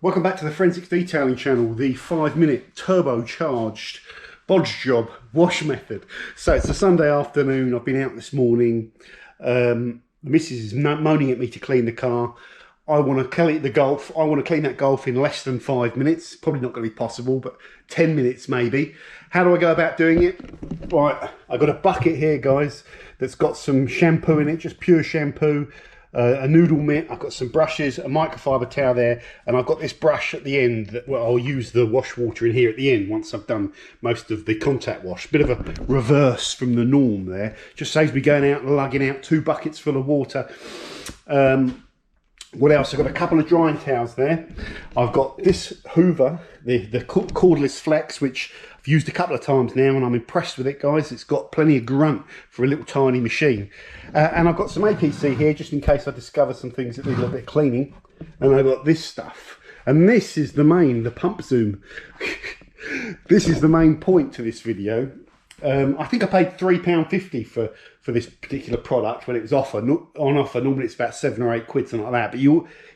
Welcome back to the Forensics Detailing channel, the 5-minute turbocharged bodge job wash method. So it's a Sunday afternoon, I've been out this morning, the missus is moaning at me to clean the car. I want to clean the Golf, I want to clean that Golf in less than 5 minutes, probably not going to be possible, but 10 minutes maybe. How do I go about doing it? Right, I've got a bucket here guys, that's got some shampoo in it, just pure shampoo. A noodle mitt, I've got some brushes, a microfiber towel there, and I've got this brush at the end that I'll use the wash water in here at the end once I've done most of the contact wash. Bit of a reverse from the norm there. Just saves me going out and lugging out 2 buckets full of water. What else? I've got a couple of drying towels there. I've got this Hoover, the cordless flex, which I've used a couple of times now and I'm impressed with it guys. It's got plenty of grunt for a little tiny machine. And I've got some APC here just in case I discover some things that need a little bit of cleaning. And I've got this stuff. And this is the pump zoom. This is the main point to this video. I think I paid £3.50 for this particular product when it was on offer. Normally it's about £7 or £8, something like that. But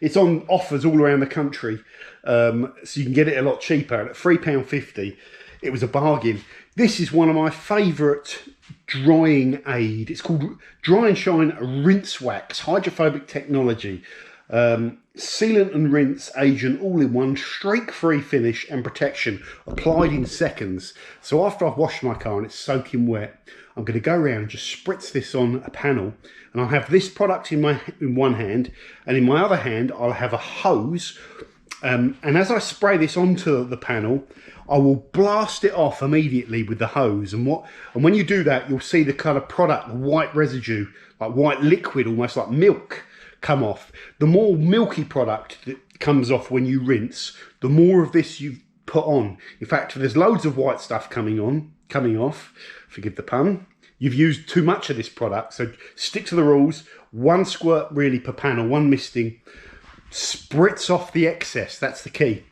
it's on offers all around the country, so you can get it a lot cheaper. And at £3.50, it was a bargain. This is one of my favourite drying aid. It's called Dry and Shine Rinse Wax, hydrophobic technology. Sealant and rinse agent all in one, streak-free finish and protection applied in seconds. So after I've washed my car and it's soaking wet, I'm going to go around and just spritz this on a panel, and I'll have this product in one hand, and in my other hand I'll have a hose, and as I spray this onto the panel I will blast it off immediately with the hose, and when you do that you'll see the kind of product, the white residue, like white liquid, almost like milk, come off. The more milky product that comes off when you rinse, the more of this you put on. In fact, there's loads of white stuff coming off, forgive the pun. You've used too much of this product, so stick to the rules. 1 squirt really per panel, 1 misting. Spritz off the excess, that's the key.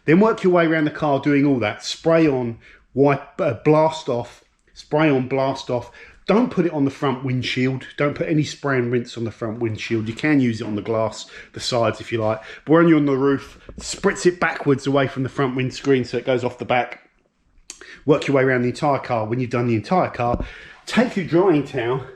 Then work your way around the car doing all that. Spray on, blast off, spray on, blast off. Don't put it on the front windshield. Don't put any spray and rinse on the front windshield. You can use it on the glass, the sides if you like. But when you're on the roof, spritz it backwards away from the front windscreen so it goes off the back. Work your way around the entire car. When you've done the entire car, take your drying towel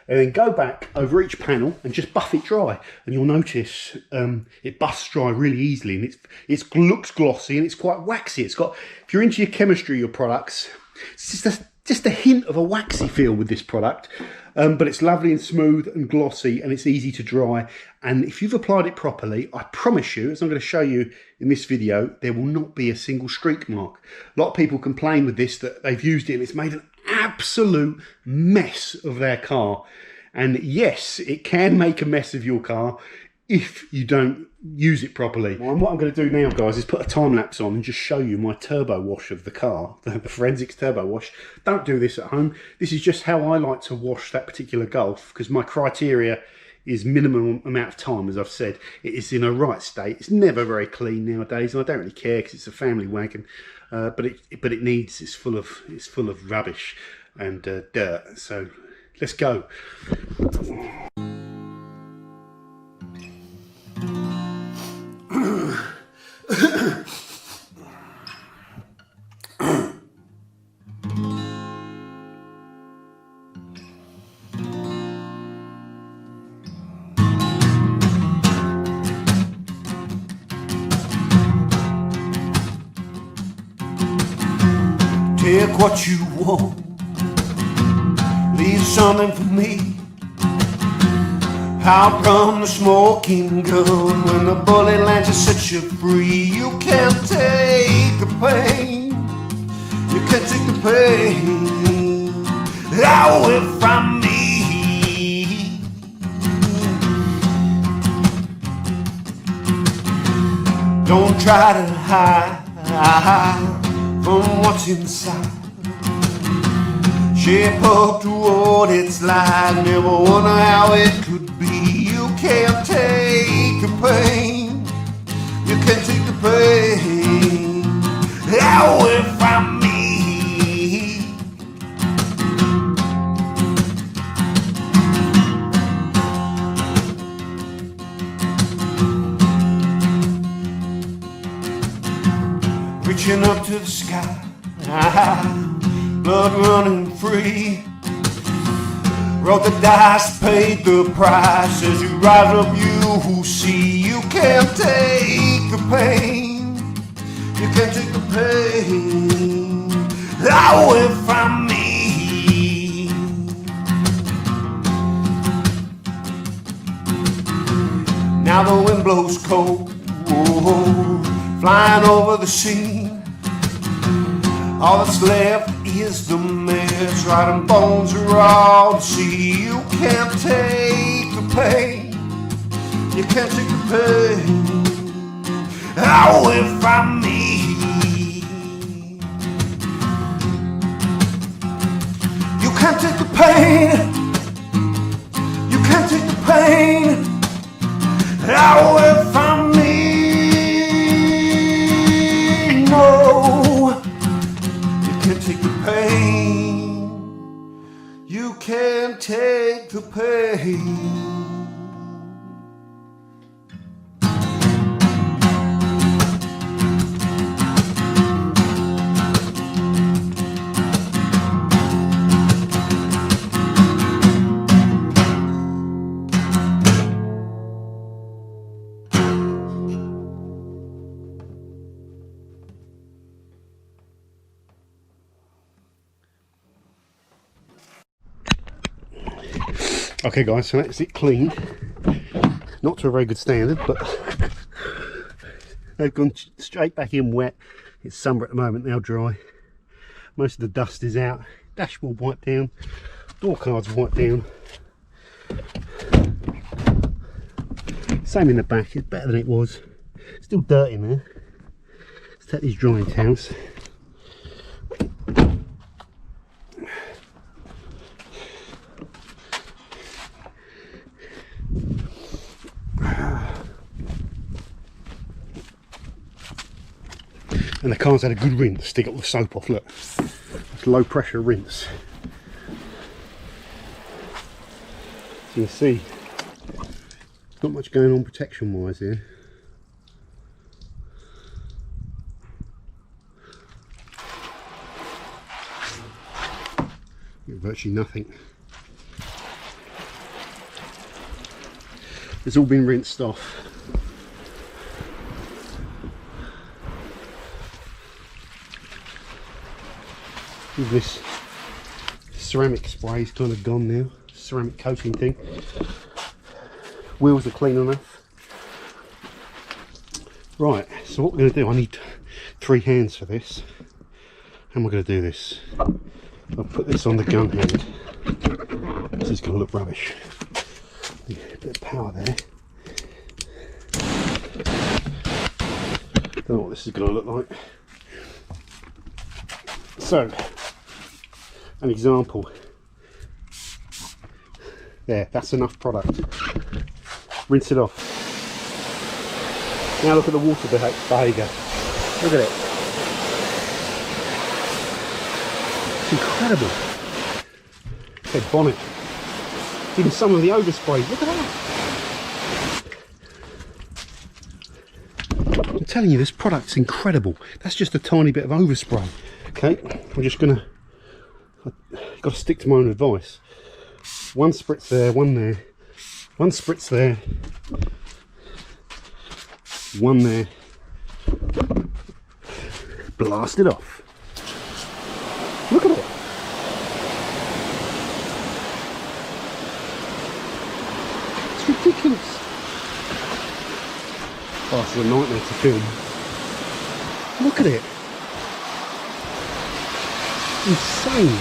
and then go back over each panel and just buff it dry. And you'll notice it buffs dry really easily, and it looks glossy and it's quite waxy. It's got, if you're into your chemistry, your products, it's just a hint of a waxy feel with this product, but it's lovely and smooth and glossy, and it's easy to dry. And if you've applied it properly, I promise you, as I'm going to show you in this video, there will not be a single streak mark. A lot of people complain with this that they've used it and it's made an absolute mess of their car. And yes, it can make a mess of your car if you don't use it properly. And what I'm going to do now guys is put a time lapse on and just show you my turbo wash of the car, the Forensics turbo wash. Don't do this at home. This is just how I like to wash that particular Golf, because my criteria is minimum amount of time. As I've said, it is in a right state. It's never very clean nowadays, and I don't really care because it's a family wagon, but it's full of rubbish and dirt. So let's go. Take what you want, leave something for me. Out from the smoking gun, when the bullet lands to set you free. You can't take the pain, you can't take the pain away from me. Don't try to hide from what's inside. Shape up to what it's like, never wonder how it could be. You can't take the pain, you can't take the pain away from me. reaching up to the sky. Blood running free. Rolled the dice, paid the price. As you rise up, you who see. You can't take the pain. You can't take the pain away from me. Now the wind blows cold, flying over the sea. All that's left is the mess, rotting bones are all to see. You can't take the pain. You can't take the pain away from me. You can't take the pain. You can't take the pain away from me. No, you can't take the pain. You can't take the pain. Okay guys, so that's it clean. Not to a very good standard, but they've gone straight back in wet. It's summer at the moment, now dry. Most of the dust is out. Dashboard wiped down, door cards wiped down. Same in the back, it's better than it was. Still dirt in there. Let's take these drying towels. And the car's had a good rinse to get all the soap off, look. It's low pressure rinse. So you can see, not much going on protection wise here. Virtually nothing. It's all been rinsed off. This ceramic spray is kind of gone now, ceramic coating thing. Wheels are clean enough. Right, so what we're going to do, I need 3 hands for this. How am I going to do this? I'll put this on the gun hand. This is going to look rubbish. A bit of power there. Don't know what this is going to look like. So, an example. There, that's enough product. Rinse it off. Now look at the water behaviour. Look at it. It's incredible. Okay, bonnet. Even some of the overspray. Look at that. I'm telling you, this product's incredible. That's just a tiny bit of overspray. Okay, I'm just gonna. I've got to stick to my own advice. One spritz there, one there, one spritz there, one there. Blast it off. Look at it. It's ridiculous. Oh, this is a nightmare to film. Look at it. Insane.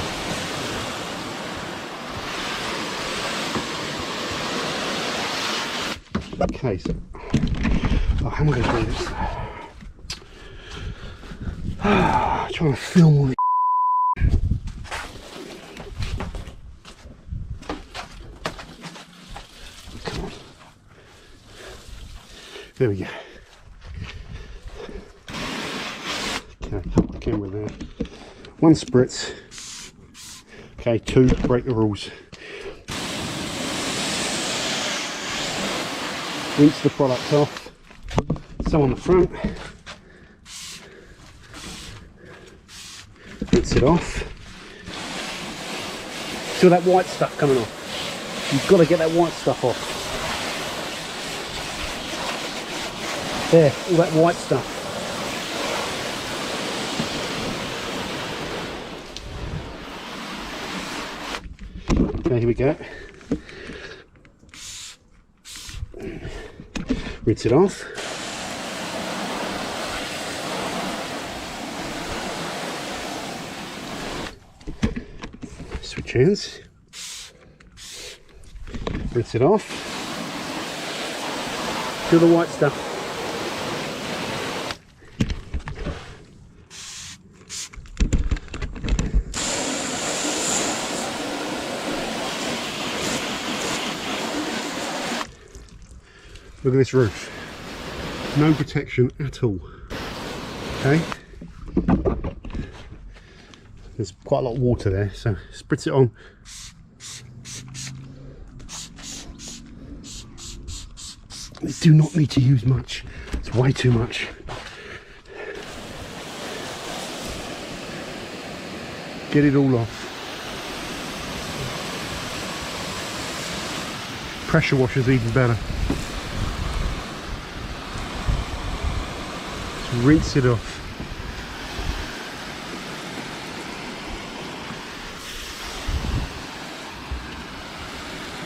Okay, so how am I going to do this? Trying to film all this. Come on. There we go. Okay, hold the camera there. 1 spritz. Okay, 2, break the rules. Rinse the product off. Some on the front, rinse it off. See all that white stuff coming off? You've got to get that white stuff off. There, all that white stuff. Okay, here we go. Rinse it off. Switch hands. Rinse it off. Feel the white stuff. Look at this roof. No protection at all. Okay. There's quite a lot of water there, so spritz it on. You do not need to use much. It's way too much. Get it all off. Pressure wash is even better. Just rinse it off.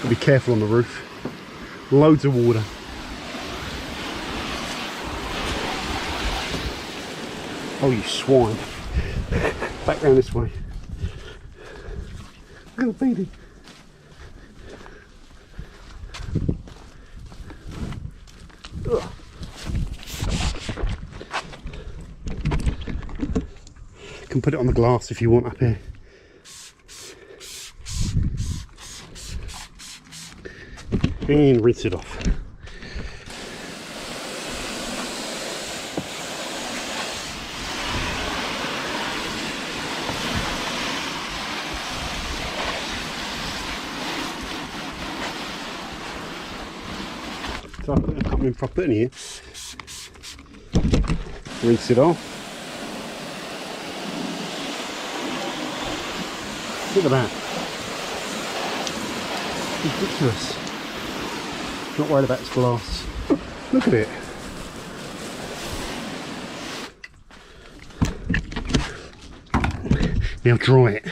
Be careful on the roof. Loads of water. Oh, you swine. Back round this way. Look at the baby. Ugh. You can put it on the glass if you want up here. And rinse it off. So I can't remember if I put any in. Rinse it off. Look at that. Ridiculous. Not worried about its glass. Look at it. Now dry it.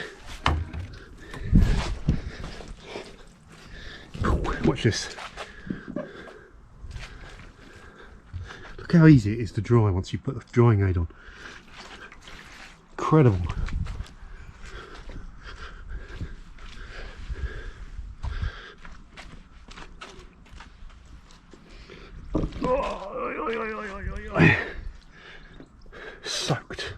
Watch this. Look how easy it is to dry once you put the drying aid on. Incredible. Soaked.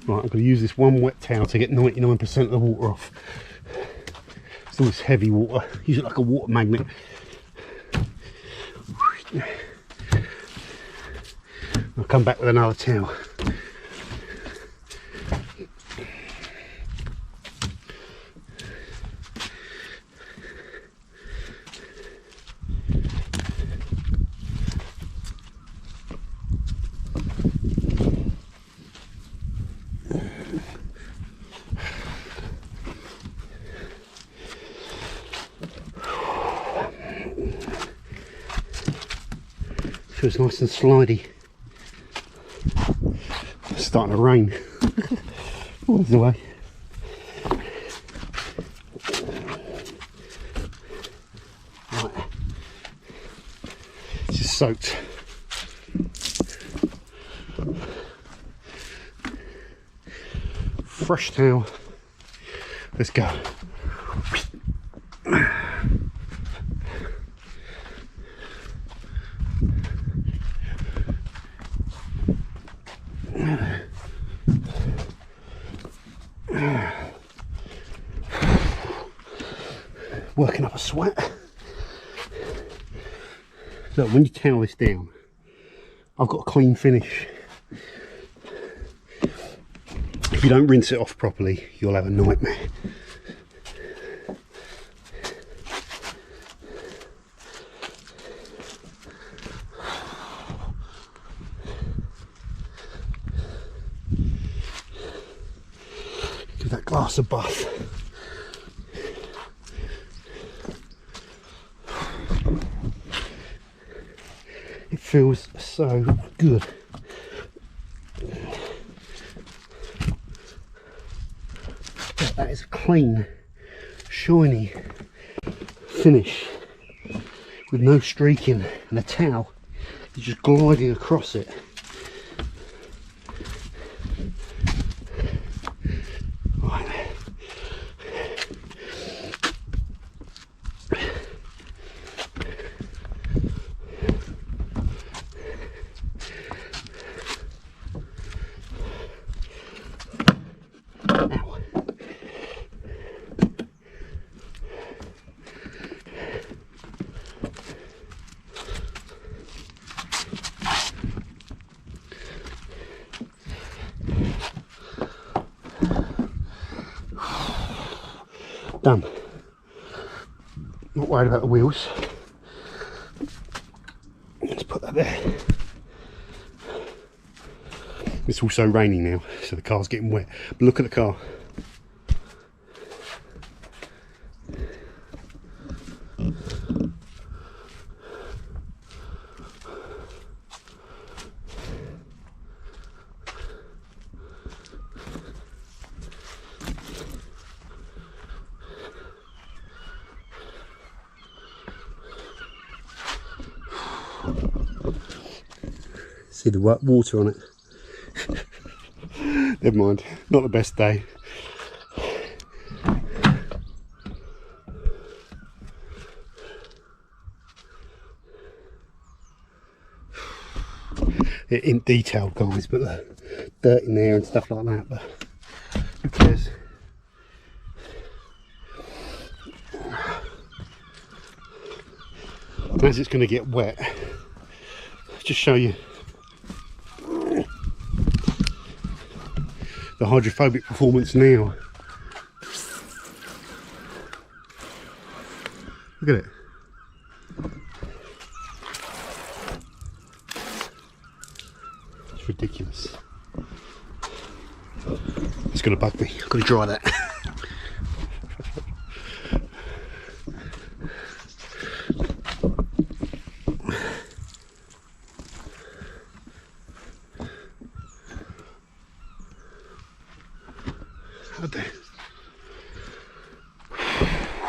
Right, I'm going to use this one wet towel to get 99% of the water off. It's all this heavy water. Use it like a water magnet. I'll come back with another towel. Feels nice and slidey. It's starting to rain. Always the way. Right. It's just soaked. Fresh towel. Let's go. Working up a sweat. Look, when you towel this down, I've got a clean finish. If you don't rinse it off properly, you'll have a nightmare. glass of buff. It feels so good. That is a clean, shiny finish with no streaking, and a towel is just gliding across it. Right. Done. Not worried about the wheels. Let's put that there. It's also raining now, so the car's getting wet. But look at the car. See the water on it. Never mind, not the best day. It ain't detailed, guys, but the dirt in there and stuff like that, but who cares? As it's going to get wet, just show you the hydrophobic performance now. Look at it. It's ridiculous. It's going to bug me. I've got to dry that.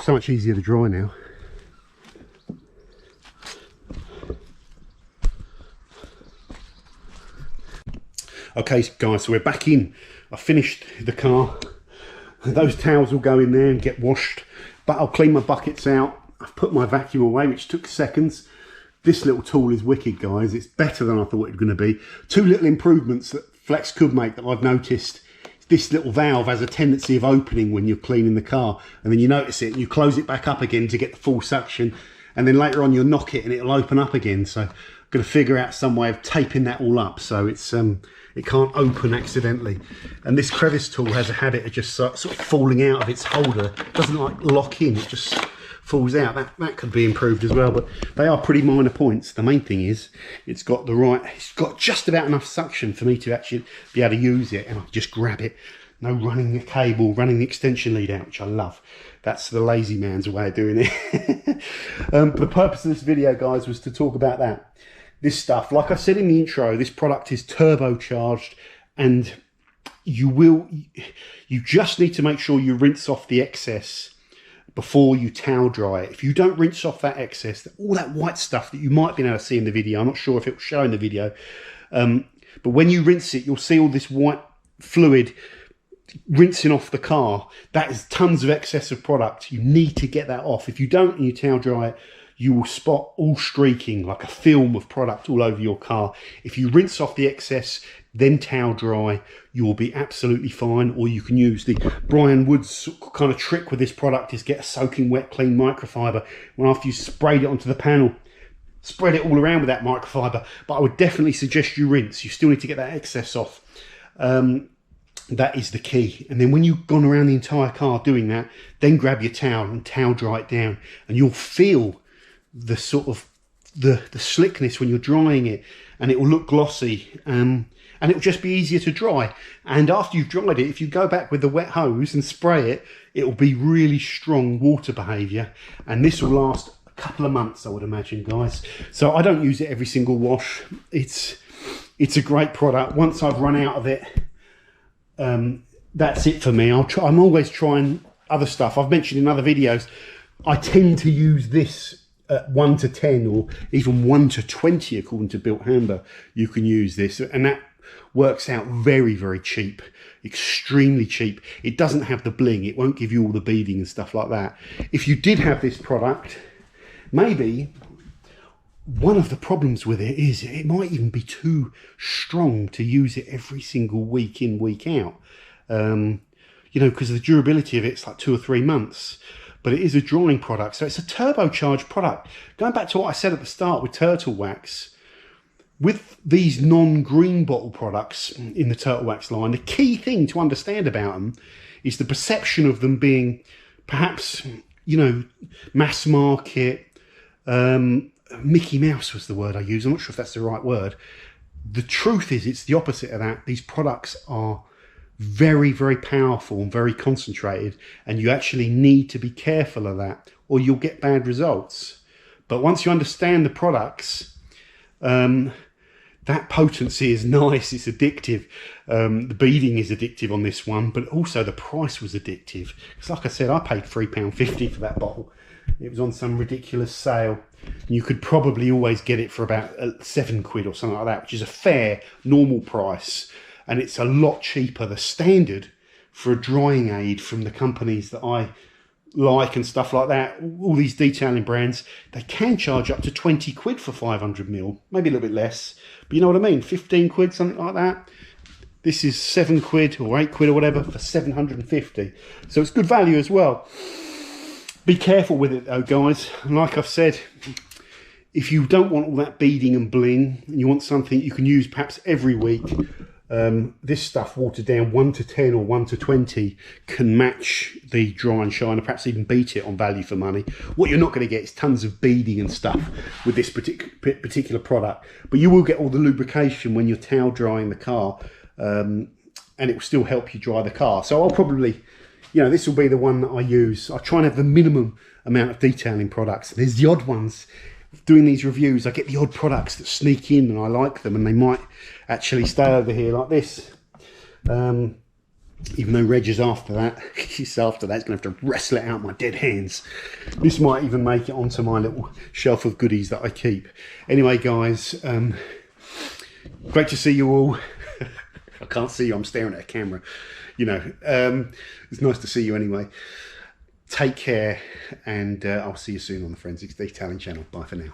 So much easier to dry now. Okay guys, so we're back in. I finished the car. Those towels will go in there and get washed, but I'll clean my buckets out. I've put my vacuum away, which took seconds. This little tool is wicked, guys. It's better than I thought it was going to be. Two little improvements that Flex could make that I've noticed. This little valve has a tendency of opening when you're cleaning the car, and then you notice it and you close it back up again to get the full suction, and then later on you'll knock it and it'll open up again. So I'm going to figure out some way of taping that all up so it's it can't open accidentally. And this crevice tool has a habit of just sort of falling out of its holder. It doesn't like lock in, it just falls out. That could be improved as well, but they are pretty minor points. The main thing is it's got just about enough suction for me to actually be able to use it, and I can just grab it. No running the cable, running the extension lead out, which I love. That's the lazy man's way of doing it. But the purpose of this video, guys, was to talk about that. This stuff, like I said in the intro, this product is turbocharged, and you just need to make sure you rinse off the excess before you towel dry it. If you don't rinse off that excess, all that white stuff that you might be able to see in the video, I'm not sure if it will show in the video, but when you rinse it, you'll see all this white fluid rinsing off the car. That is tons of excess of product. You need to get that off. If you don't and you towel dry it, you will spot all streaking like a film of product all over your car. If you rinse off the excess, then towel dry, you will be absolutely fine. Or you can use the Brian Wood's kind of trick with this product, is get a soaking wet clean microfiber. When after you sprayed it onto the panel, spread it all around with that microfiber. But I would definitely suggest you rinse. You still need to get that excess off. That is the key. And then when you've gone around the entire car doing that, then grab your towel and towel dry it down, and you'll feel the sort of the slickness when you're drying it, and it will look glossy, and it will just be easier to dry. And after you've dried it, if you go back with the wet hose and spray it, it will be really strong water behaviour, and this will last a couple of months, I would imagine, guys. So I don't use it every single wash. It's a great product. Once I've run out of it, that's it for me. I'm always trying other stuff. I've mentioned in other videos, I tend to use this at 1 to 10 or even 1 to 20 according to Built Hamber. You can use this, and that works out very, very cheap, extremely cheap. It doesn't have the bling, it won't give you all the beading and stuff like that. If you did have this product, maybe one of the problems with it is it might even be too strong to use it every single week in, week out. You know, because the durability of it's like 2 or 3 months. But it is a drying product, so it's a turbocharged product. Going back to what I said at the start with Turtle Wax, with these non-green bottle products in the Turtle Wax line, the key thing to understand about them is the perception of them being perhaps, you know, mass market, Mickey Mouse was the word I used. I'm not sure if that's the right word. The truth is it's the opposite of that. These products are very, very powerful and very concentrated, and you actually need to be careful of that or you'll get bad results. But once you understand the products, that potency is nice, it's addictive. The beading is addictive on this one, but also the price was addictive. Because like I said, I paid £3.50 for that bottle. It was on some ridiculous sale. And you could probably always get it for about £7 or something like that, which is a fair, normal price. And it's a lot cheaper. The standard for a drying aid from the companies that I like and stuff like that, all these detailing brands, they can charge up to £20 for 500ml, maybe a little bit less, but you know what I mean, £15, something like that. This is £7 or £8 or whatever for 750. So it's good value as well. Be careful with it though, guys. And like I've said, if you don't want all that beading and bling, and you want something you can use perhaps every week, this stuff watered down 1 to 10 or 1 to 20 can match the dry and shine, or perhaps even beat it on value for money. What you're not going to get is tons of beading and stuff with this particular product, but you will get all the lubrication when you're towel drying the car, and it will still help you dry the car. So I'll probably, you know, this will be the one that I use. I try and have the minimum amount of detailing products. There's the odd ones. Doing these reviews, I get the odd products that sneak in and I like them, and they might actually stay over here like this. Even though Reg is after that, he's going to have to wrestle it out my dead hands. This might even make it onto my little shelf of goodies that I keep. Anyway, guys, great to see you all. I can't see you, I'm staring at a camera. You know, it's nice to see you anyway. Take care, and I'll see you soon on the Forensics Detailing channel. Bye for now.